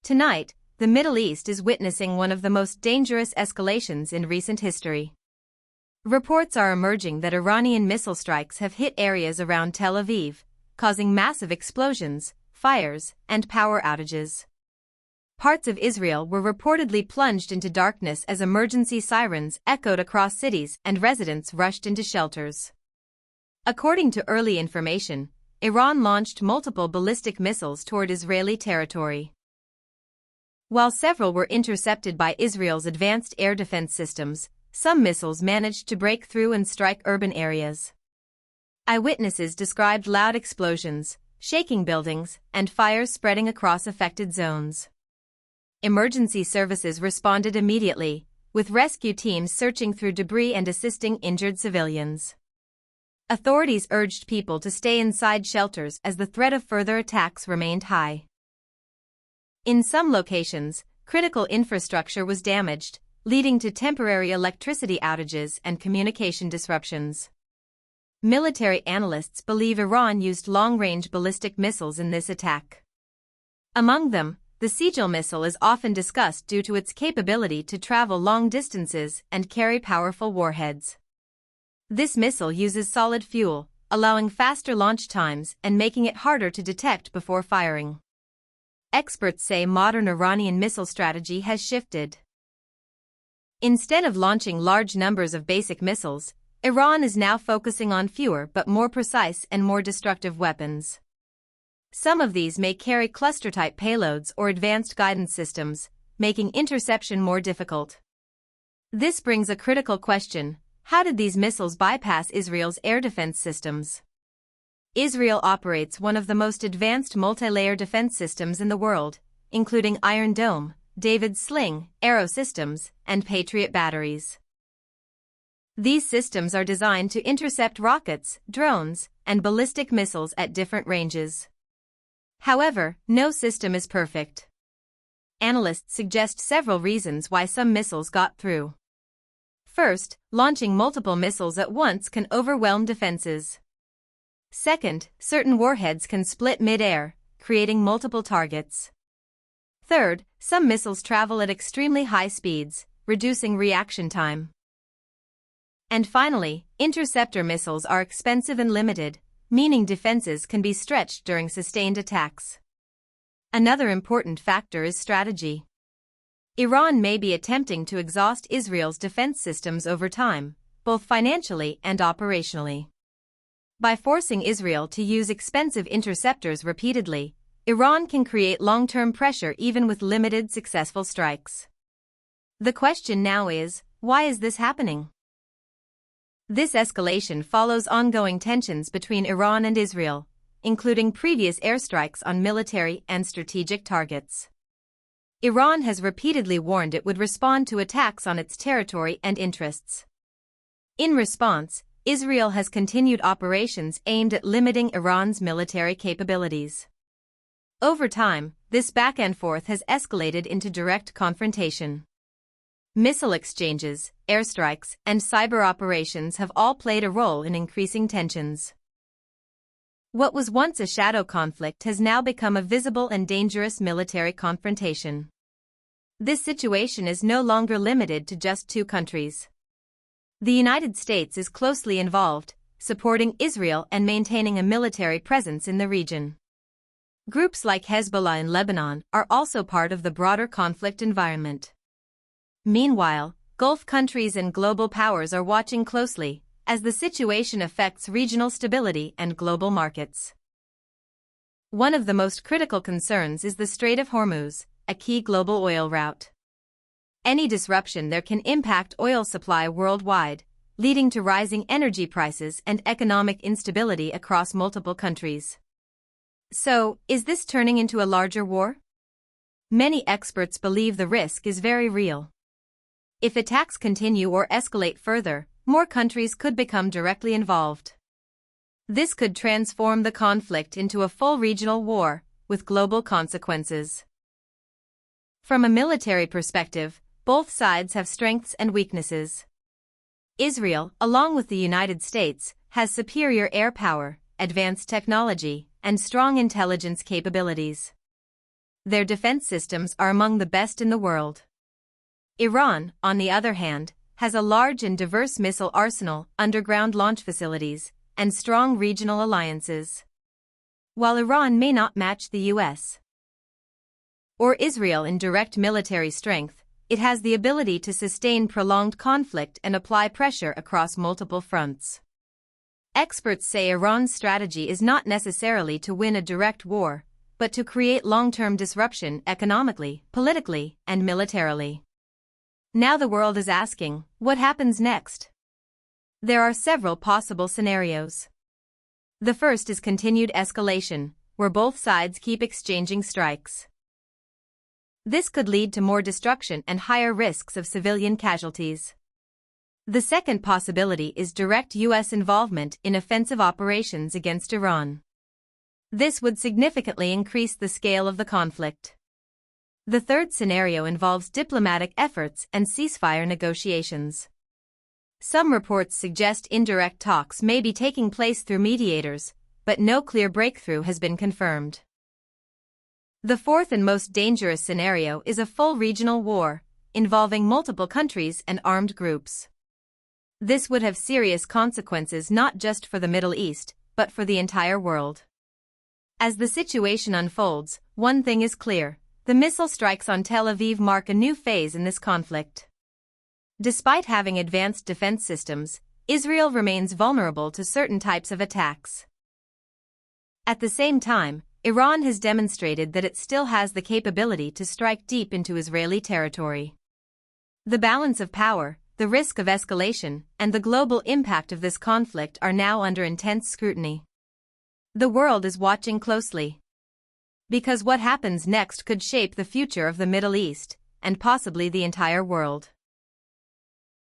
Tonight, the Middle East is witnessing one of the most dangerous escalations in recent history. Reports are emerging that Iranian missile strikes have hit areas around Tel Aviv, causing massive explosions, fires, and power outages. Parts of Israel were reportedly plunged into darkness as emergency sirens echoed across cities and residents rushed into shelters. According to early information, Iran launched multiple ballistic missiles toward Israeli territory. While several were intercepted by Israel's advanced air defense systems, some missiles managed to break through and strike urban areas. Eyewitnesses described loud explosions, shaking buildings, and fires spreading across affected zones. Emergency services responded immediately, with rescue teams searching through debris and assisting injured civilians. Authorities urged people to stay inside shelters as the threat of further attacks remained high. In some locations, critical infrastructure was damaged, leading to temporary electricity outages and communication disruptions. Military analysts believe Iran used long-range ballistic missiles in this attack. Among them, the Sejil missile is often discussed due to its capability to travel long distances and carry powerful warheads. This missile uses solid fuel, allowing faster launch times and making it harder to detect before firing. Experts say modern Iranian missile strategy has shifted. Instead of launching large numbers of basic missiles, Iran is now focusing on fewer but more precise and more destructive weapons. Some of these may carry cluster-type payloads or advanced guidance systems, making interception more difficult. This brings a critical question: how did these missiles bypass Israel's air defense systems? Israel operates one of the most advanced multi-layer defense systems in the world, including Iron Dome, David's Sling, Arrow systems, and Patriot batteries. These systems are designed to intercept rockets, drones, and ballistic missiles at different ranges. However, no system is perfect. Analysts suggest several reasons why some missiles got through. First, launching multiple missiles at once can overwhelm defenses. Second, certain warheads can split mid-air, creating multiple targets. Third, some missiles travel at extremely high speeds, reducing reaction time. And finally, interceptor missiles are expensive and limited, meaning defenses can be stretched during sustained attacks. Another important factor is strategy. Iran may be attempting to exhaust Israel's defense systems over time, both financially and operationally. By forcing Israel to use expensive interceptors repeatedly, Iran can create long-term pressure even with limited successful strikes. The question now is, why is this happening? This escalation follows ongoing tensions between Iran and Israel, including previous airstrikes on military and strategic targets. Iran has repeatedly warned it would respond to attacks on its territory and interests. In response, Israel has continued operations aimed at limiting Iran's military capabilities. Over time, this back-and-forth has escalated into direct confrontation. Missile exchanges, airstrikes, and cyber operations have all played a role in increasing tensions. What was once a shadow conflict has now become a visible and dangerous military confrontation. This situation is no longer limited to just two countries. The United States is closely involved, supporting Israel and maintaining a military presence in the region. Groups like Hezbollah in Lebanon are also part of the broader conflict environment. Meanwhile, Gulf countries and global powers are watching closely, as the situation affects regional stability and global markets. One of the most critical concerns is the Strait of Hormuz, a key global oil route. Any disruption there can impact oil supply worldwide, leading to rising energy prices and economic instability across multiple countries. So, is this turning into a larger war? Many experts believe the risk is very real. If attacks continue or escalate further, more countries could become directly involved. This could transform the conflict into a full regional war, with global consequences. From a military perspective, both sides have strengths and weaknesses. Israel, along with the United States, has superior air power, advanced technology, and strong intelligence capabilities. Their defense systems are among the best in the world. Iran, on the other hand, has a large and diverse missile arsenal, underground launch facilities, and strong regional alliances. While Iran may not match the US or Israel in direct military strength, it has the ability to sustain prolonged conflict and apply pressure across multiple fronts. Experts say Iran's strategy is not necessarily to win a direct war, but to create long-term disruption economically, politically, and militarily. Now the world is asking, what happens next? There are several possible scenarios. The first is continued escalation, where both sides keep exchanging strikes. This could lead to more destruction and higher risks of civilian casualties. The second possibility is direct U.S. involvement in offensive operations against Iran. This would significantly increase the scale of the conflict. The third scenario involves diplomatic efforts and ceasefire negotiations. Some reports suggest indirect talks may be taking place through mediators, but no clear breakthrough has been confirmed. The fourth and most dangerous scenario is a full regional war, involving multiple countries and armed groups. This would have serious consequences not just for the Middle East, but for the entire world. As the situation unfolds, one thing is clear: the missile strikes on Tel Aviv mark a new phase in this conflict. Despite having advanced defense systems, Israel remains vulnerable to certain types of attacks. At the same time, Iran has demonstrated that it still has the capability to strike deep into Israeli territory. The balance of power, the risk of escalation, and the global impact of this conflict are now under intense scrutiny. The world is watching closely, because what happens next could shape the future of the Middle East, and possibly the entire world.